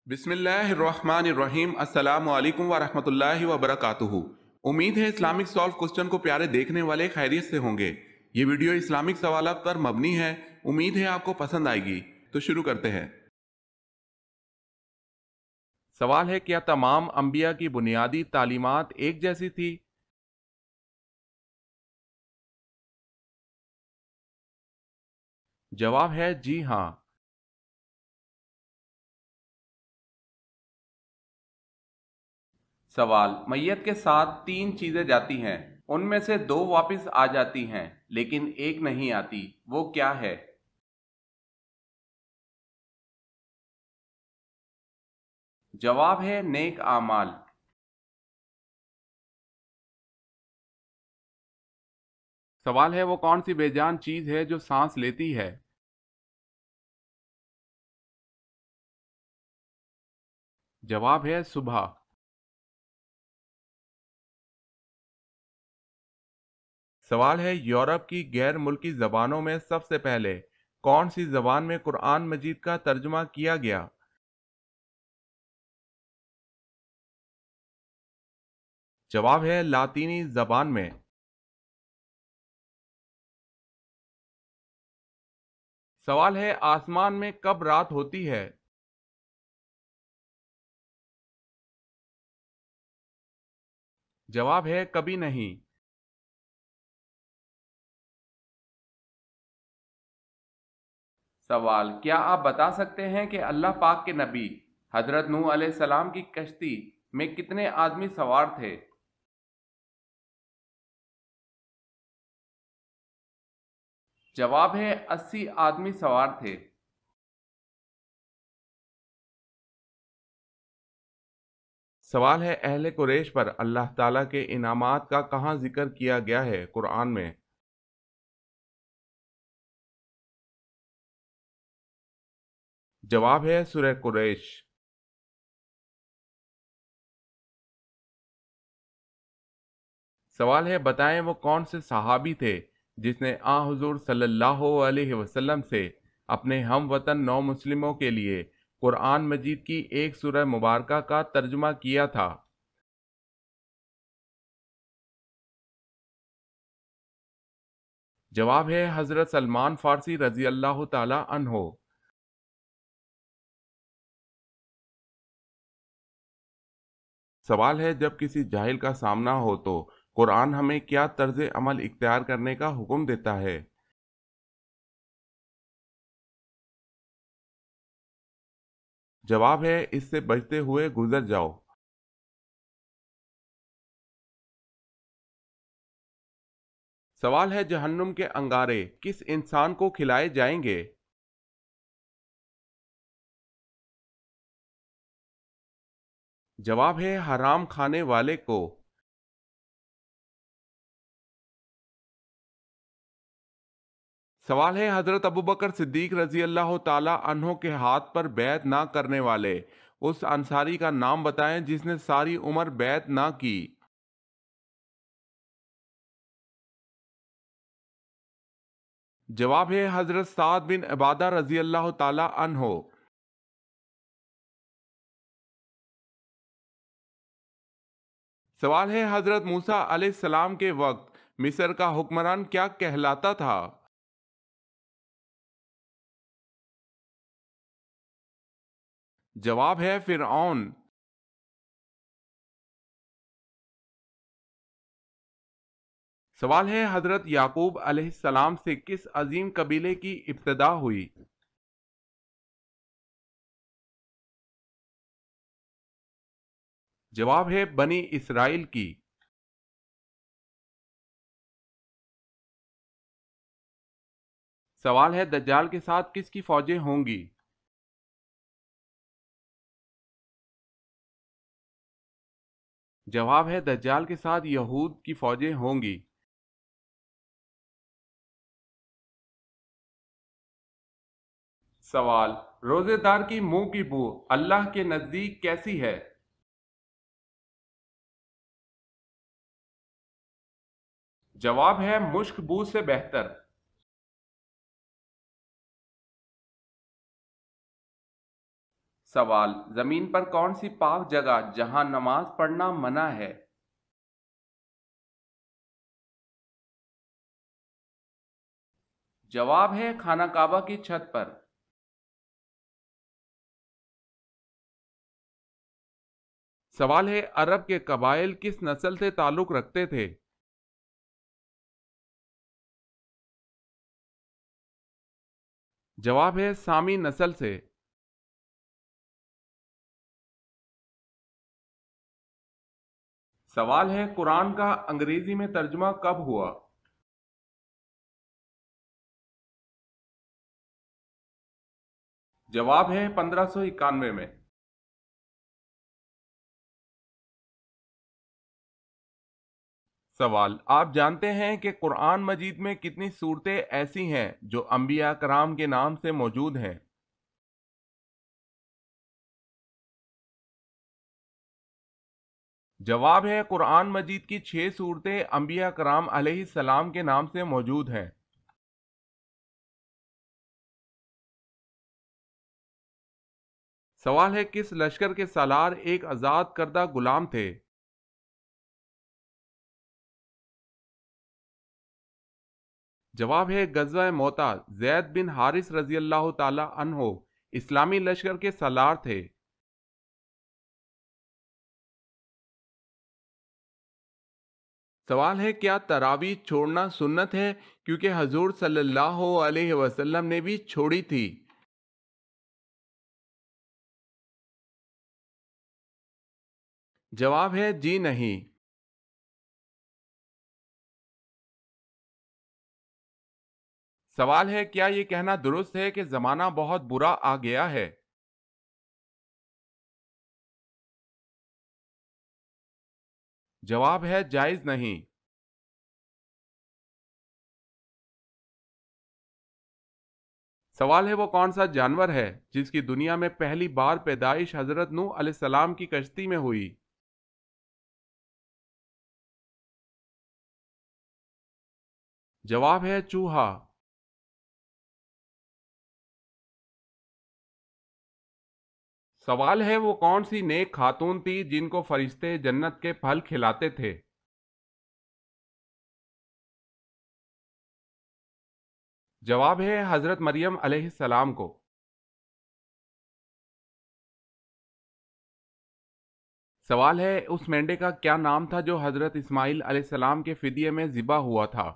بسم اللہ الرحمن الرحیم، السلام علیکم ورحمۃ اللہ وبرکاتہ۔ امید ہے اسلامک سالو کوسچن کو پیارے دیکھنے والے خیریت سے ہوں گے۔ یہ ویڈیو اسلامک سوالات پر مبنی ہے، امید ہے آپ کو پسند آئے گی۔ تو شروع کرتے ہیں۔ سوال ہے، کیا تمام انبیاء کی بنیادی تعلیمات ایک جیسی تھی؟ جواب ہے جی ہاں۔ سوال، میت کے ساتھ تین چیزیں جاتی ہیں، ان میں سے دو واپس آ جاتی ہیں لیکن ایک نہیں آتی، وہ کیا ہے؟ جواب ہے نیک اعمال۔ سوال ہے، وہ کون سی بے جان چیز ہے جو سانس لیتی ہے؟ جواب ہے صبح۔ سوال ہے، یورپ کی غیر ملکی زبانوں میں سب سے پہلے کون سی زبان میں قرآن مجید کا ترجمہ کیا گیا؟ جواب ہے لاطینی زبان میں۔ سوال ہے، آسمان میں کب رات ہوتی ہے؟ جواب ہے کبھی نہیں۔ سوال، کیا آپ بتا سکتے ہیں کہ اللہ پاک کے نبی حضرت نوح علیہ السلام کی کشتی میں کتنے آدمی سوار تھے؟ جواب ہے 80 آدمی سوار تھے۔ سوال ہے، اہل قریش پر اللہ تعالیٰ کے انعامات کا کہاں ذکر کیا گیا ہے قرآن میں؟ جواب ہے سورہ قریش۔ سوال ہے، بتائیں وہ کون سے صحابی تھے جس نے حضور صلی اللہ علیہ وسلم سے اپنے ہم وطن نو مسلموں کے لیے قرآن مجید کی ایک سورہ مبارکہ کا ترجمہ کیا تھا؟ جواب ہے حضرت سلمان فارسی رضی اللہ تعالی عنہ۔ سوال ہے، جب کسی جاہل کا سامنا ہو تو قرآن ہمیں کیا طرز عمل اختیار کرنے کا حکم دیتا ہے؟ جواب ہے اس سے بچتے ہوئے گزر جاؤ۔ سوال ہے، جہنم کے انگارے کس انسان کو کھلائے جائیں گے؟ جواب ہے حرام کھانے والے کو۔ سوال ہے، حضرت ابوبکر صدیق رضی اللہ تعالی عنہ کے ہاتھ پر بیعت نہ کرنے والے اس انصاری کا نام بتائیں جس نے ساری عمر بیعت نہ کی۔ جواب ہے حضرت سعد بن عبادہ رضی اللہ تعالی عنہ۔ سوال ہے، حضرت موسیٰ علیہ السلام کے وقت مصر کا حکمران کیا کہلاتا تھا؟ جواب ہے فرعون۔ سوال ہے، حضرت یعقوب علیہ السلام سے کس عظیم قبیلے کی ابتدا ہوئی؟ جواب ہے بنی اسرائیل کی۔ سوال ہے، دجال کے ساتھ کس کی فوجیں ہوں گی؟ جواب ہے دجال کے ساتھ یہود کی فوجیں ہوں گی۔ سوال، روزے دار کی منہ کی بو اللہ کے نزدیک کیسی ہے؟ جواب ہے مشک بو سے بہتر۔ سوال: زمین پر کون سی پاک جگہ جہاں نماز پڑھنا منع ہے؟ جواب ہے خانہ کعبہ کی چھت پر۔ سوال ہے: عرب کے قبائل کس نسل سے تعلق رکھتے تھے؟ جواب ہے سامی نسل سے۔ سوال ہے: قرآن کا انگریزی میں ترجمہ کب ہوا؟ جواب ہے 1591 میں۔ سوال: آپ جانتے ہیں کہ قرآن مجید میں کتنی صورتیں ایسی ہیں جو انبیاء کرام کے نام سے موجود ہیں؟ جواب ہے قرآن مجید کی 6 صورتیں انبیاء کرام علیہ السلام کے نام سے موجود ہیں۔ سوال ہے: کس لشکر کے سالار ایک آزاد کردہ غلام تھے؟ جواب ہے غزوہ موتا۔ زید بن حارث رضی اللہ تعالی عنہ اسلامی لشکر کے سالار تھے۔ سوال ہے: کیا تراویح چھوڑنا سنت ہے کیونکہ حضور صلی اللہ علیہ وسلم نے بھی چھوڑی تھی؟ جواب ہے جی نہیں۔ سوال ہے: کیا یہ کہنا درست ہے کہ زمانہ بہت برا آ گیا ہے؟ جواب ہے جائز نہیں۔ سوال ہے: وہ کون سا جانور ہے جس کی دنیا میں پہلی بار پیدائش حضرت نوح علیہ السلام کی کشتی میں ہوئی؟ جواب ہے چوہا۔ سوال ہے: وہ کون سی نیک خاتون تھی جن کو فرشتے جنت کے پھل کھلاتے تھے؟ جواب ہے حضرت مریم علیہ السلام کو۔ سوال ہے: اس مینڈے کا کیا نام تھا جو حضرت اسماعیل علیہ السلام کے فدیے میں ذبح ہوا تھا؟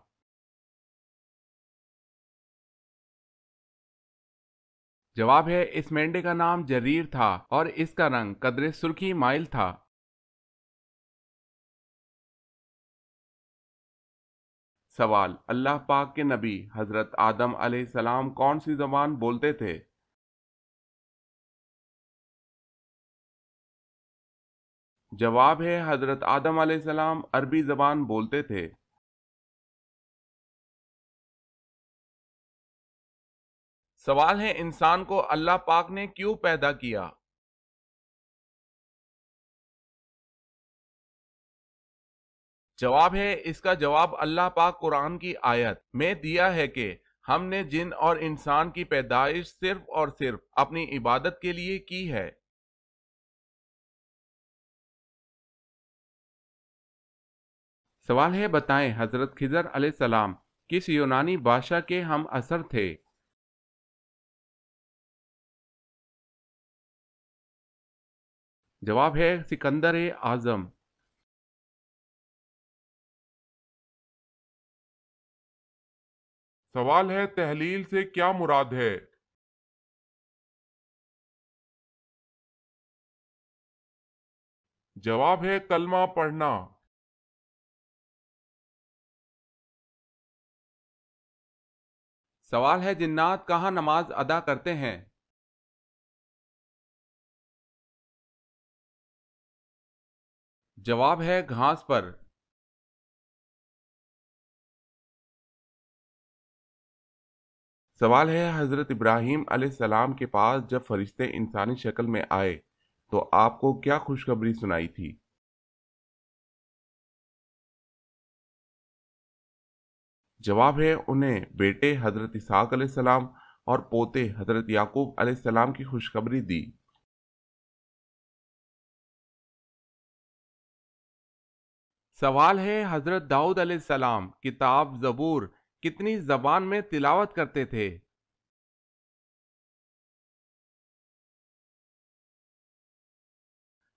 جواب ہے اس مینڈے کا نام جریر تھا اور اس کا رنگ قدر سرخی مائل تھا۔ سوال: اللہ پاک کے نبی حضرت آدم علیہ السلام کون سی زبان بولتے تھے؟ جواب ہے حضرت آدم علیہ السلام عربی زبان بولتے تھے۔ سوال ہے: انسان کو اللہ پاک نے کیوں پیدا کیا؟ جواب ہے اس کا جواب اللہ پاک قرآن کی آیت میں دیا ہے کہ ہم نے جن اور انسان کی پیدائش صرف اور صرف اپنی عبادت کے لیے کی ہے۔ سوال ہے: بتائیں حضرت خضر علیہ السلام کس یونانی بادشاہ کے ہم عصر تھے؟ جواب ہے سکندر اعظم۔ سوال ہے: تحلیل سے کیا مراد ہے؟ جواب ہے کلمہ پڑھنا۔ سوال ہے: جنات کہاں نماز ادا کرتے ہیں؟ جواب ہے گھاس پر۔ سوال ہے: حضرت ابراہیم علیہ السلام کے پاس جب فرشتے انسانی شکل میں آئے تو آپ کو کیا خوشخبری سنائی تھی؟ جواب ہے انہیں بیٹے حضرت اسحاق علیہ السلام اور پوتے حضرت یعقوب علیہ السلام کی خوشخبری دی۔ سوال ہے حضرت داؤد علیہ السلام کتاب زبور کتنی زبان میں تلاوت کرتے تھے؟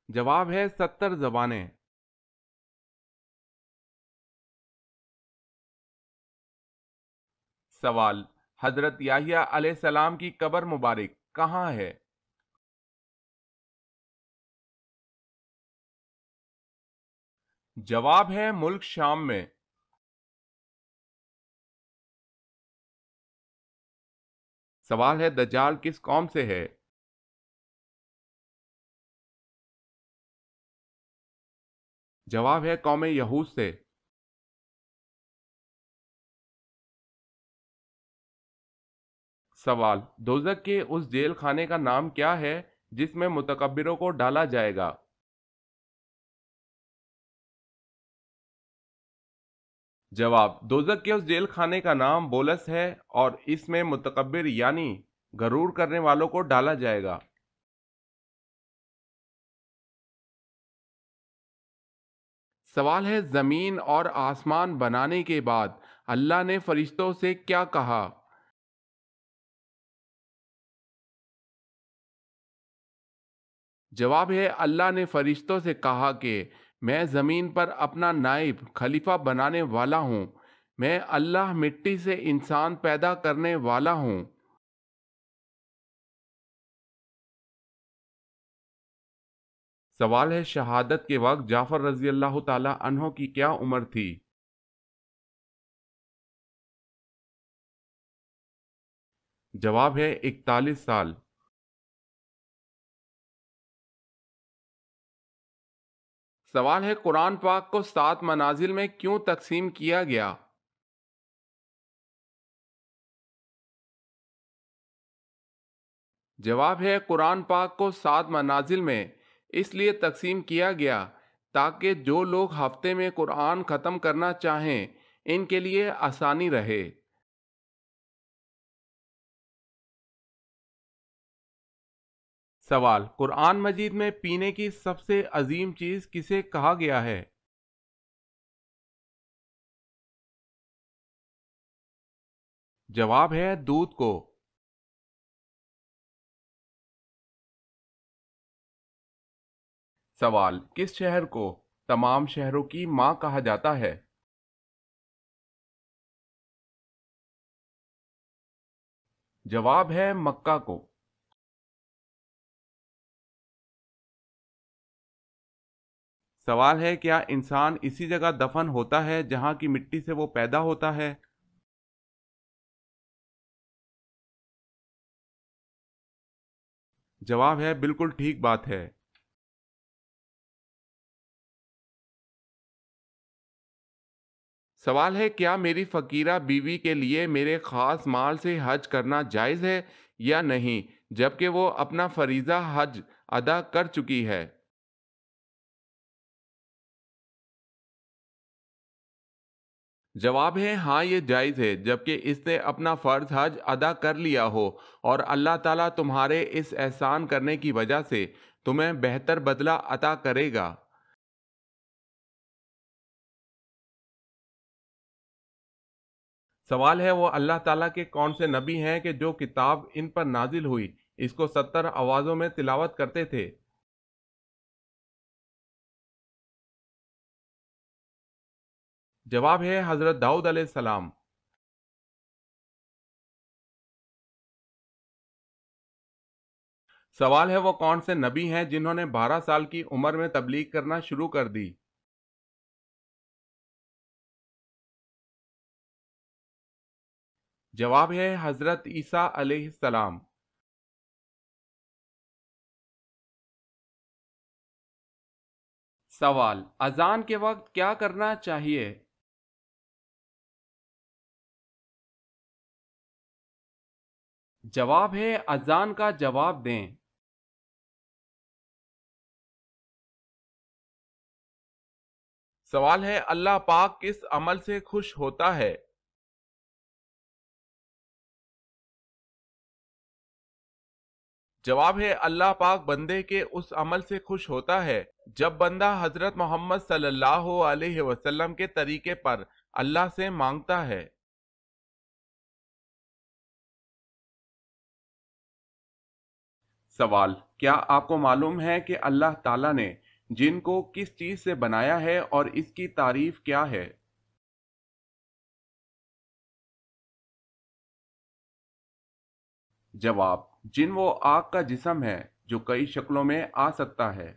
جواب ہے 70 زبانیں۔ سوال حضرت یحییٰ علیہ السلام کی قبر مبارک کہاں ہے؟ جواب ہے ملک شام میں۔ سوال ہے دجال کس قوم سے ہے؟ جواب ہے قوم یہود سے۔ سوال دوزخ کے اس جیل خانے کا نام کیا ہے جس میں متکبروں کو ڈالا جائے گا؟ جواب دوزخ کے اس جیل خانے کا نام بولس ہے اور اس میں متکبر یعنی غرور کرنے والوں کو ڈالا جائے گا۔ سوال ہے زمین اور آسمان بنانے کے بعد اللہ نے فرشتوں سے کیا کہا؟ جواب ہے اللہ نے فرشتوں سے کہا کہ میں زمین پر اپنا نائب خلیفہ بنانے والا ہوں، میں اللہ مٹی سے انسان پیدا کرنے والا ہوں۔ سوال ہے شہادت کے وقت جعفر رضی اللہ تعالی عنہ کی کیا عمر تھی؟ جواب ہے 41 سال۔ سوال ہے قرآن پاک کو 7 منازل میں کیوں تقسیم کیا گیا؟ جواب ہے قرآن پاک کو 7 منازل میں اس لیے تقسیم کیا گیا تاکہ جو لوگ ہفتے میں قرآن ختم کرنا چاہیں ان کے لیے آسانی رہے۔ سوال قرآن مجید میں پینے کی سب سے عظیم چیز کسے کہا گیا ہے؟ جواب ہے دودھ کو۔ سوال کس شہر کو تمام شہروں کی ماں کہا جاتا ہے؟ جواب ہے مکہ کو۔ سوال ہے کیا انسان اسی جگہ دفن ہوتا ہے جہاں کی مٹی سے وہ پیدا ہوتا ہے؟ جواب ہے بالکل ٹھیک بات ہے۔ سوال ہے کیا میری فقیرہ بیوی کے لیے میرے خاص مال سے حج کرنا جائز ہے یا نہیں جبکہ وہ اپنا فریضہ حج ادا کر چکی ہے؟ جواب ہے ہاں یہ جائز ہے جبکہ اس نے اپنا فرض حج ادا کر لیا ہو اور اللہ تعالیٰ تمہارے اس احسان کرنے کی وجہ سے تمہیں بہتر بدلہ عطا کرے گا۔ سوال ہے وہ اللہ تعالیٰ کے کون سے نبی ہیں کہ جو کتاب ان پر نازل ہوئی اس کو 70 آوازوں میں تلاوت کرتے تھے؟ جواب ہے حضرت داؤد علیہ السلام۔ سوال ہے وہ کون سے نبی ہیں جنہوں نے 12 سال کی عمر میں تبلیغ کرنا شروع کر دی؟ جواب ہے حضرت عیسیٰ علیہ السلام۔ سوال اذان کے وقت کیا کرنا چاہیے؟ جواب ہے اذان کا جواب دیں۔ سوال ہے اللہ پاک کس عمل سے خوش ہوتا ہے؟ جواب ہے اللہ پاک بندے کے اس عمل سے خوش ہوتا ہے جب بندہ حضرت محمد صلی اللہ علیہ وسلم کے طریقے پر اللہ سے مانگتا ہے۔ سوال، کیا آپ کو معلوم ہے کہ اللہ تعالیٰ نے جن کو کس چیز سے بنایا ہے اور اس کی تعریف کیا ہے؟ جواب، جن وہ آگ کا جسم ہے جو کئی شکلوں میں آ سکتا ہے۔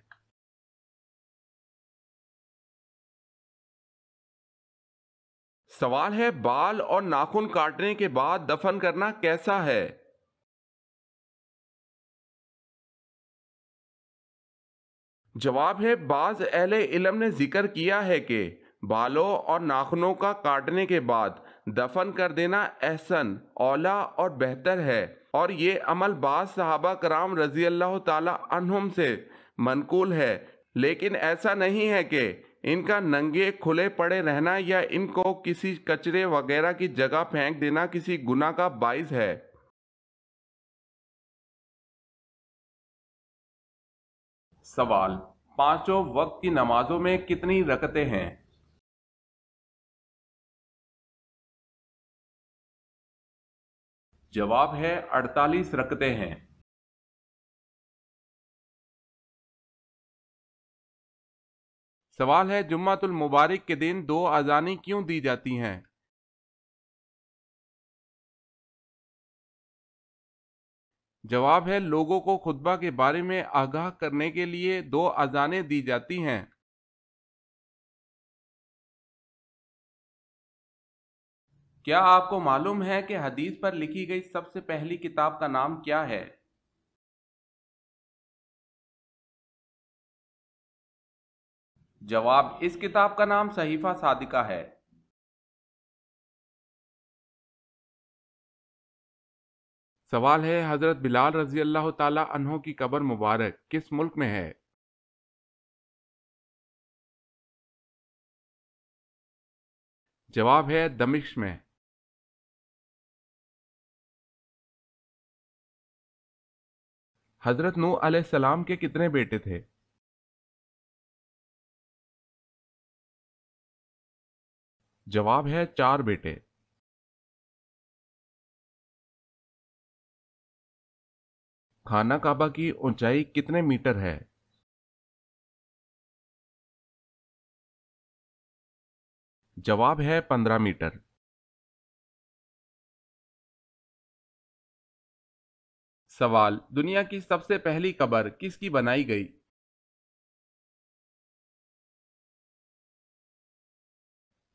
سوال ہے بال اور ناخن کاٹنے کے بعد دفن کرنا کیسا ہے؟ جواب ہے بعض اہل علم نے ذکر کیا ہے کہ بالوں اور ناخنوں کا کاٹنے کے بعد دفن کر دینا احسن، اولا اور بہتر ہے، اور یہ عمل بعض صحابہ کرام رضی اللہ تعالی عنہم سے منقول ہے، لیکن ایسا نہیں ہے کہ ان کا ننگے کھلے پڑے رہنا یا ان کو کسی کچرے وغیرہ کی جگہ پھینک دینا کسی گناہ کا باعث ہے۔ سوال، پانچوں وقت کی نمازوں میں کتنی رکعتیں ہیں؟ جواب ہے 48 رکعتیں ہیں۔ سوال ہے جمعۃ المبارک کے دن دو اذانیں کیوں دی جاتی ہیں؟ جواب ہے لوگوں کو خطبہ کے بارے میں آگاہ کرنے کے لیے دو اذانیں دی جاتی ہیں۔ کیا آپ کو معلوم ہے کہ حدیث پر لکھی گئی سب سے پہلی کتاب کا نام کیا ہے؟ جواب، اس کتاب کا نام صحیفہ صادقہ ہے۔ سوال ہے حضرت بلال رضی اللہ تعالی عنہ کی قبر مبارک کس ملک میں ہے؟ جواب ہے دمشق میں۔ حضرت نوح علیہ السلام کے کتنے بیٹے تھے؟ جواب ہے 4 بیٹے۔ خانہ کعبہ کی اونچائی کتنے میٹر ہے؟ جواب ہے 15 میٹر۔ سوال، دنیا کی سب سے پہلی قبر کس کی بنائی گئی؟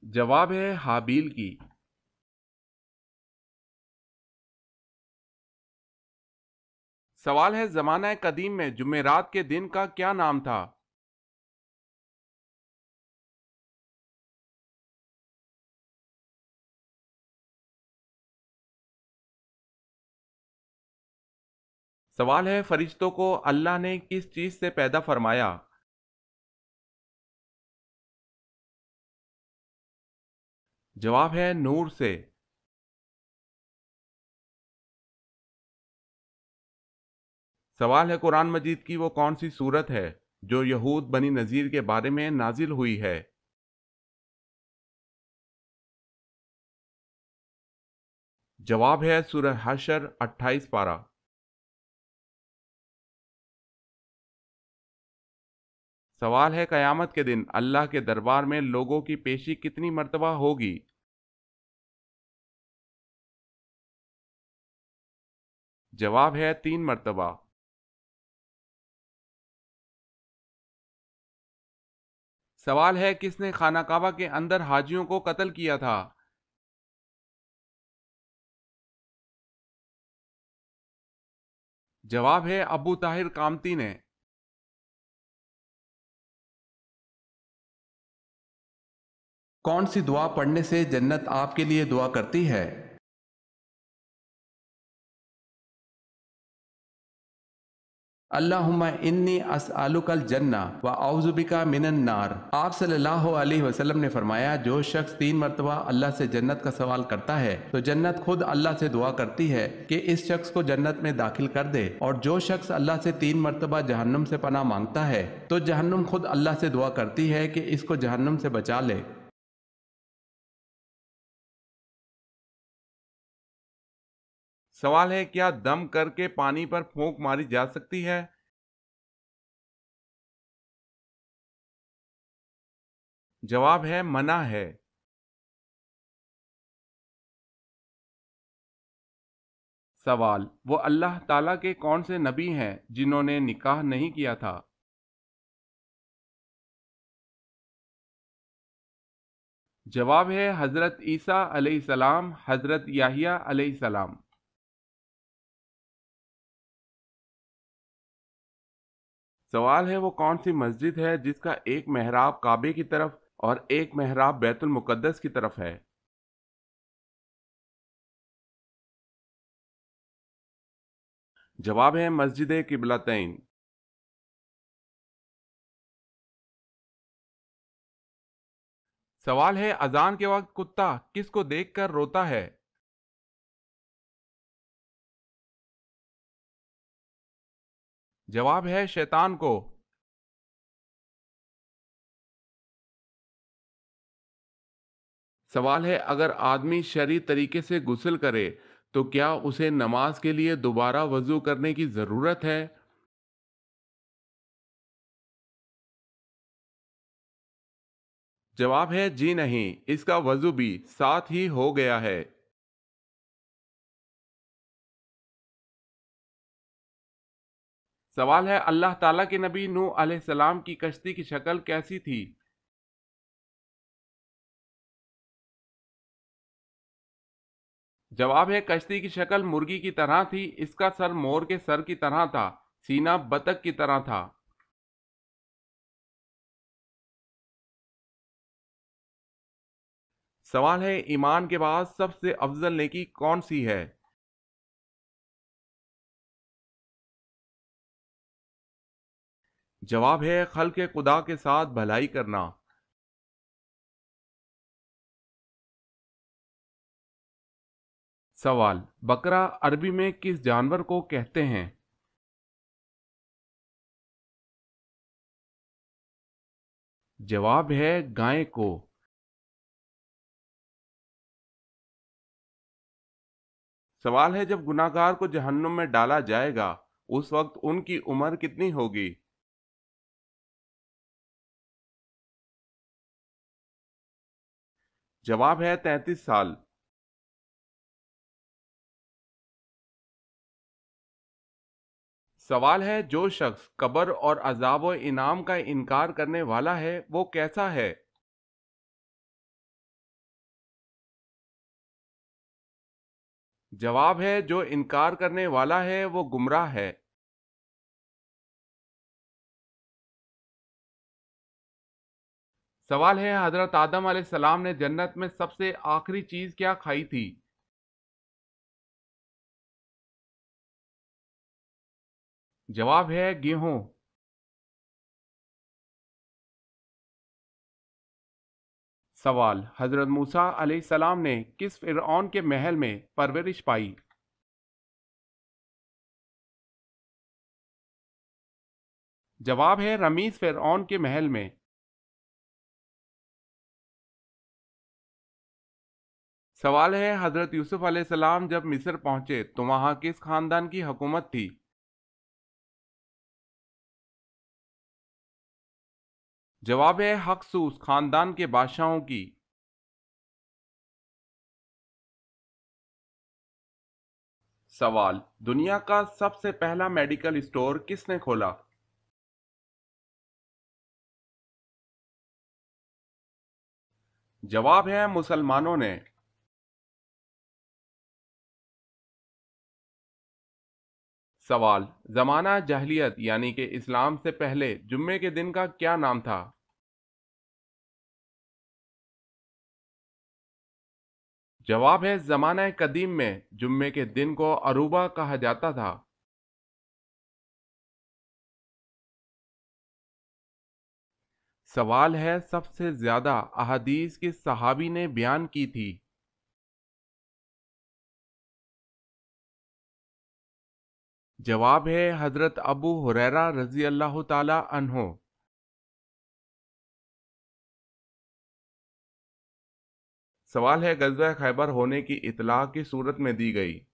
جواب ہے ہابیل کی۔ سوال ہے زمانہ قدیم میں جمعرات کے دن کا کیا نام تھا؟ سوال ہے فرشتوں کو اللہ نے کس چیز سے پیدا فرمایا؟ جواب ہے نور سے۔ سوال ہے قرآن مجید کی وہ کون سی سورت ہے جو یہود بنی نذیر کے بارے میں نازل ہوئی ہے؟ جواب ہے سورہ حشر 28 پارہ۔ سوال ہے قیامت کے دن اللہ کے دربار میں لوگوں کی پیشی کتنی مرتبہ ہوگی؟ جواب ہے 3 مرتبہ۔ سوال ہے کس نے خانہ کعبہ کے اندر حاجیوں کو قتل کیا تھا؟ جواب ہے ابو طاہر قامتی نے۔ کون سی دعا پڑھنے سے جنت آپ کے لیے دعا کرتی ہے؟ اللہم انی اسألک الجنہ و اعوذ بک من النار۔ آپ صلی اللہ علیہ وسلم نے فرمایا جو شخص 3 مرتبہ اللہ سے جنت کا سوال کرتا ہے تو جنت خود اللہ سے دعا کرتی ہے کہ اس شخص کو جنت میں داخل کر دے، اور جو شخص اللہ سے 3 مرتبہ جہنم سے پناہ مانگتا ہے تو جہنم خود اللہ سے دعا کرتی ہے کہ اس کو جہنم سے بچا لے۔ سوال ہے، کیا دم کر کے پانی پر پھونک ماری جا سکتی ہے؟ جواب ہے منع ہے۔ سوال، وہ اللہ تعالیٰ کے کون سے نبی ہیں جنہوں نے نکاح نہیں کیا تھا؟ جواب ہے حضرت عیسیٰ علیہ السلام، حضرت یحییٰ علیہ السلام۔ سوال ہے، وہ کون سی مسجد ہے جس کا ایک محراب کعبے کی طرف اور ایک محراب بیت المقدس کی طرف ہے؟ جواب ہے مسجد قبلتین۔ سوال ہے، اذان کے وقت کتا کس کو دیکھ کر روتا ہے؟ جواب ہے شیطان کو۔ سوال ہے، اگر آدمی شرعی طریقے سے غسل کرے تو کیا اسے نماز کے لیے دوبارہ وضو کرنے کی ضرورت ہے؟ جواب ہے جی نہیں، اس کا وضو بھی ساتھ ہی ہو گیا ہے۔ سوال ہے، اللہ تعالیٰ کے نبی نوح علیہ السلام کی کشتی کی شکل کیسی تھی؟ جواب ہے کشتی کی شکل مرغی کی طرح تھی، اس کا سر مور کے سر کی طرح تھا، سینہ بطخ کی طرح تھا۔ سوال ہے، ایمان کے بعد سب سے افضل نیکی کون سی ہے؟ جواب ہے خلق خدا کے ساتھ بھلائی کرنا۔ سوال، بکرا عربی میں کس جانور کو کہتے ہیں؟ جواب ہے گائے کو۔ سوال ہے، جب گناہ گار کو جہنم میں ڈالا جائے گا اس وقت ان کی عمر کتنی ہوگی؟ جواب ہے 33 سال۔ سوال ہے، جو شخص قبر اور عذاب و انعام کا انکار کرنے والا ہے وہ کیسا ہے؟ جواب ہے جو انکار کرنے والا ہے وہ گمراہ ہے۔ سوال ہے، حضرت آدم علیہ السلام نے جنت میں سب سے آخری چیز کیا کھائی تھی؟ جواب ہے گیہوں۔ سوال، حضرت موسیٰ علیہ السلام نے کس فرعون کے محل میں پرورش پائی؟ جواب ہے رمیز فرعون کے محل میں۔ سوال ہے، حضرت یوسف علیہ السلام جب مصر پہنچے تو وہاں کس خاندان کی حکومت تھی؟ جواب ہے ہکسوس خاندان کے بادشاہوں کی۔ سوال، دنیا کا سب سے پہلا میڈیکل اسٹور کس نے کھولا؟ جواب ہے مسلمانوں نے۔ سوال، زمانہ جاہلیت یعنی کہ اسلام سے پہلے جمعے کے دن کا کیا نام تھا؟ جواب ہے زمانہ قدیم میں جمعے کے دن کو عروبہ کہا جاتا تھا۔ سوال ہے سب سے زیادہ احادیث کس صحابی نے بیان کی تھی؟ جواب ہے حضرت ابو ہریرہ رضی اللہ تعالی عنہ۔ سوال ہے غزوہ خیبر ہونے کی اطلاع کس صورت میں دی گئی؟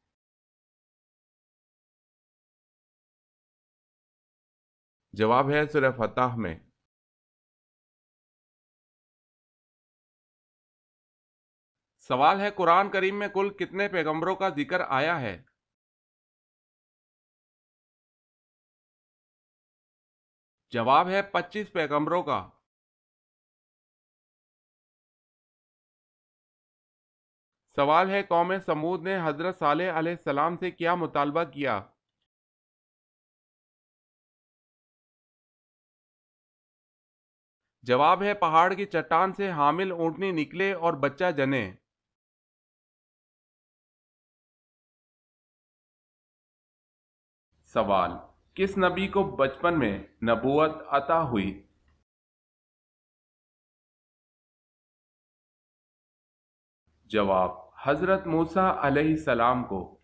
جواب ہے سورہ فتح میں۔ سوال ہے قرآن کریم میں کل کتنے پیغمبروں کا ذکر آیا ہے؟ جواب ہے 25 پیغمبروں کا۔ سوال ہے قوم سمود نے حضرت صالح علیہ السلام سے کیا مطالبہ کیا؟ جواب ہے پہاڑ کی چٹان سے حامل اونٹنی نکلے اور بچہ جنے۔ سوال کس نبی کو بچپن میں نبوت عطا ہوئی؟ جواب حضرت موسیٰ علیہ السلام کو۔